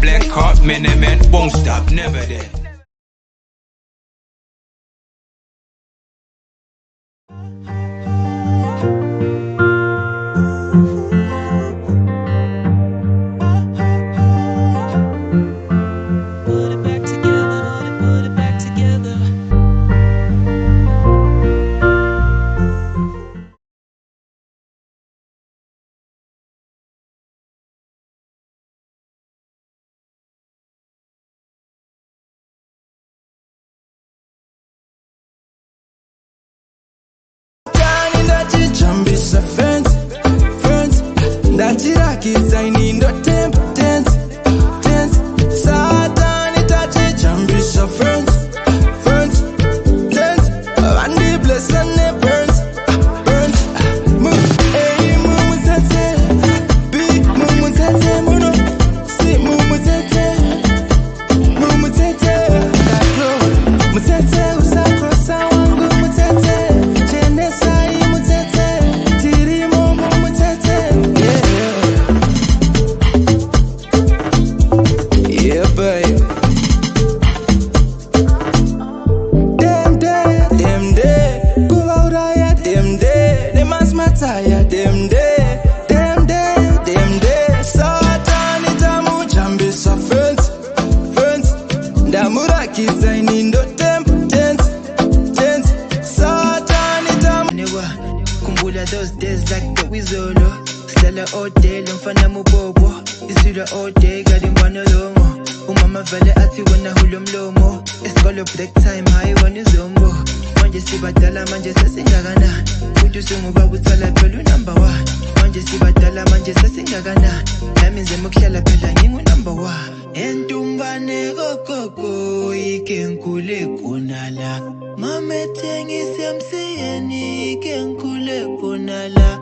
Black heart, many men won't stop, never there. Those days like the whis Stella all day, lumfana mubobo Isura all day, gari mwana lomo Umama vale ati wana hulo mlomo Eskolo break time, hai wani zombo Manje sibadala, manje sasingagana Kudu sungu babutala pelu number one Manje sibadala, manje sasingagana Lami nzemukhlala phela ngingu number one Entumbane kokoko, ikenkule kunala Mame tengise msiyeni, ikenkule kunala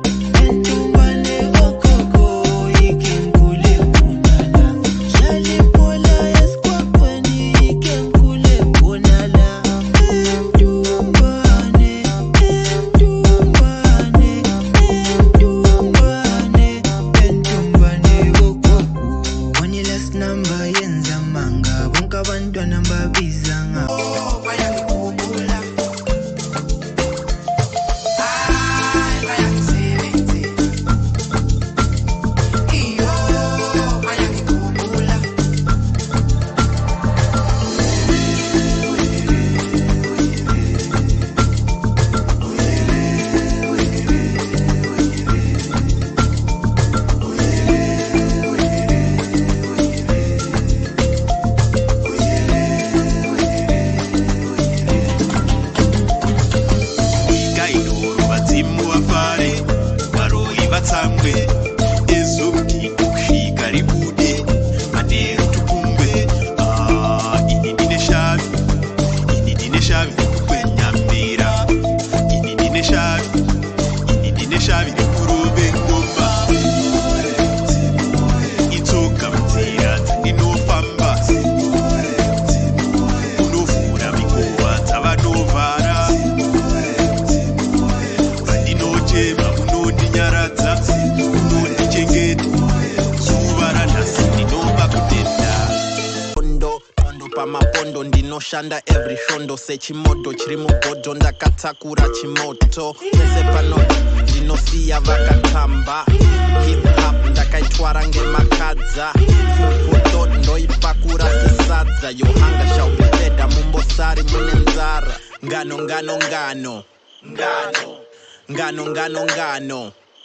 Entumbane kokoko, ikenkule kunala Shali pola eskwakweni, ikenkule kunala Entumbane, entumbane, entumbane Entumbane kokoko Wani last number yenza manga Bunka bantwana mbabizanga EZOMGIDO kufika ribude madero tukumbe inidine shavi kwenyambira inidine shavi kurube ngoma itoka mtira tinofamba unovura mikowa tavanovara vandinochema munondinyaradza Pamapondo ndinoshanda every shondo sechimodo chiri mugodho ndakatakura chimoto pese pano ndinosiya vakatamba hip hop ndakaitwara ngemakadza fufuto ndoipakura sesadza yohanga shaupipeda mumbosari mune nzara ngano ngano ngano ngano ngano ngano ngano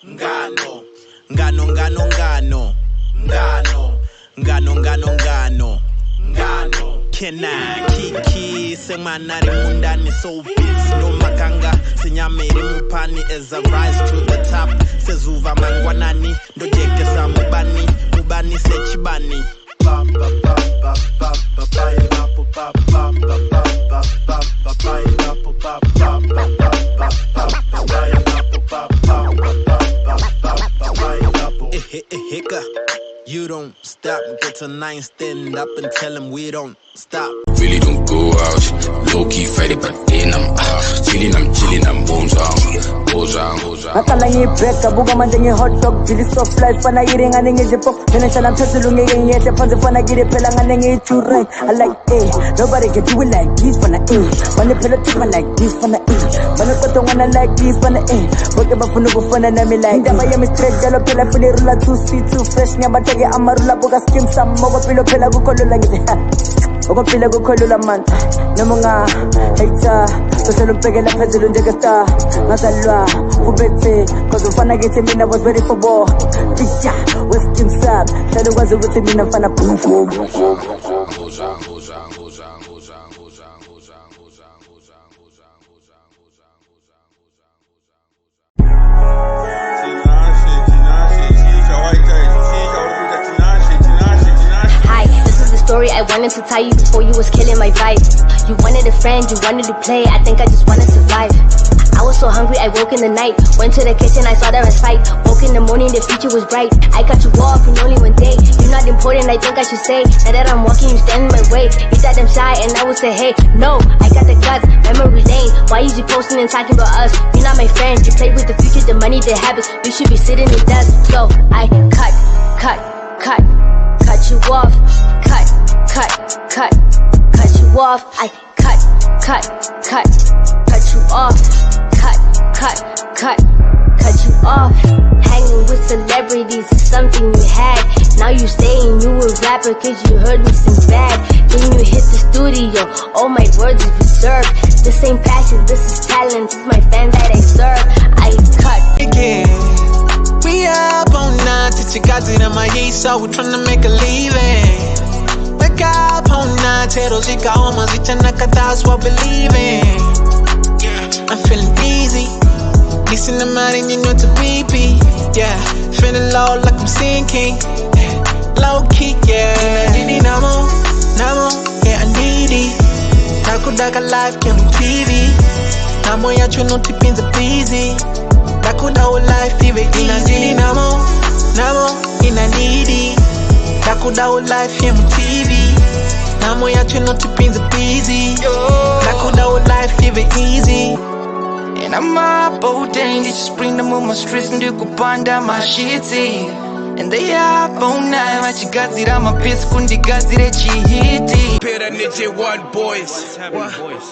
ngano ngano ngano ngano ngano ngano ngano ngano ngano Kena kiki semana rimundani so beats no makanga sinyame rimupani as I rise to the top sezuva mangwanani ndojekesa mubani sechibani You don't stop, get to 9, stand up and tell him we don't stop. Really don't go out, low-key fight it, but then I'm chilling, I'm bones on. Akalangi break, buga manjenge hot dog, chili soft life, pana eating and nge jipo. Mentionan tesulunge yete, panze pana gire pelanga nge churai. I like nobody can do it like this, pana Mana pela tipo like this, pana Mana koto wana like this, pana Boke bafunu kufana na me like. Ndama ya straight jalo pela pili rula too sweet, too fresh. Nyamba tege amarula boga skim sam, mogo pilo pela gukolo langite. Ogo pila kukhulula man Namunga hater Toselo mpegela phezulu njengesta Ngazalwa kubethe Cause ufana githi mina was ready for war Tisha, West Inside Shalo kwazi ukuthi mina mfana boom boom Story I wanted to tell you before you was killing my vibe. You wanted a friend, you wanted to play, I think I just wanted to survive. I was so hungry, I woke in the night. Went to the kitchen, I saw there was fight. Woke in the morning, the future was bright. I cut you off in only one day. You're not important, I think I should say. Now that I'm walking, you stand in my way. You thought I'm shy, and I would say, hey, no, I got the guts, memory lane. Why is you posting and talking about us? You're not my friend, you play with the future, the money, the habits. We should be sitting in dust. So I cut you off. Cut you off. I cut you off. Cut you off. Hanging with celebrities is something you had. Now you saying you a rapper cause you heard me sing bad. Then you hit the studio, all my words is reserved. This ain't passion, this is talent. This is my fans that I serve. I cut. Again, we up all night till you got it in my heat, so we tryna make a living. Wake up all night, tero zika oma zichana that's what believing. I'm feeling easy. Listen to my and you know to BP. Yeah, feeling low like I'm sinking. Low key, yeah. Didi namo, yeah I need it. Nakudaka life kemu TV. Namo ya chuno tipinza busy. Nakuda whole life iwe easy. Didi namo, ina need it. Nakuda whole life yemu TV. Namo ya chuno tipinza busy. Nakuda whole life iwe easy. And I'm up all day, just bring them on my streets and you go panda my shitty. And they up all night, machigazira mapesi kundigazire chihiti. Pera neche one boys,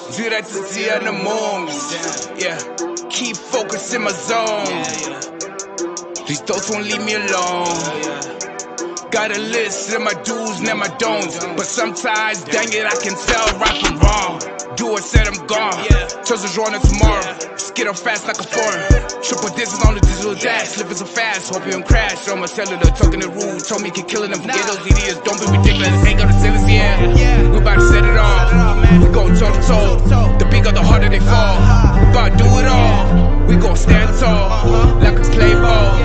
zira tizia na moms. Yeah, keep focus in my zone. These thoughts won't leave me alone. Got a list of my do's and my don'ts, but sometimes, dang it, I can tell right from wrong. Do it, said I'm gone. Chose a drawn tomorrow. Skid up fast like a foreign. Triple distance on the digital dash. Slipping so fast, hope you don't crash. On my cellular, talking the rude. Told me keep killing them, forget those ideas. Don't be ridiculous, ain't got the sentence, yeah. We about to set it off. We gon' toe to toe. The bigger, the harder they fall. We about to do it all. We gon' stand tall, like a clay ball.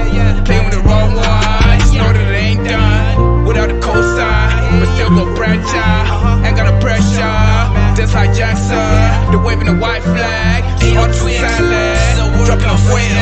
Playing with the wrong one. You know that it ain't done without a cosign, but still go branch out. Ain't got a pressure. Just like Jackson, the waving the white flag, all too silent, dropping a weight.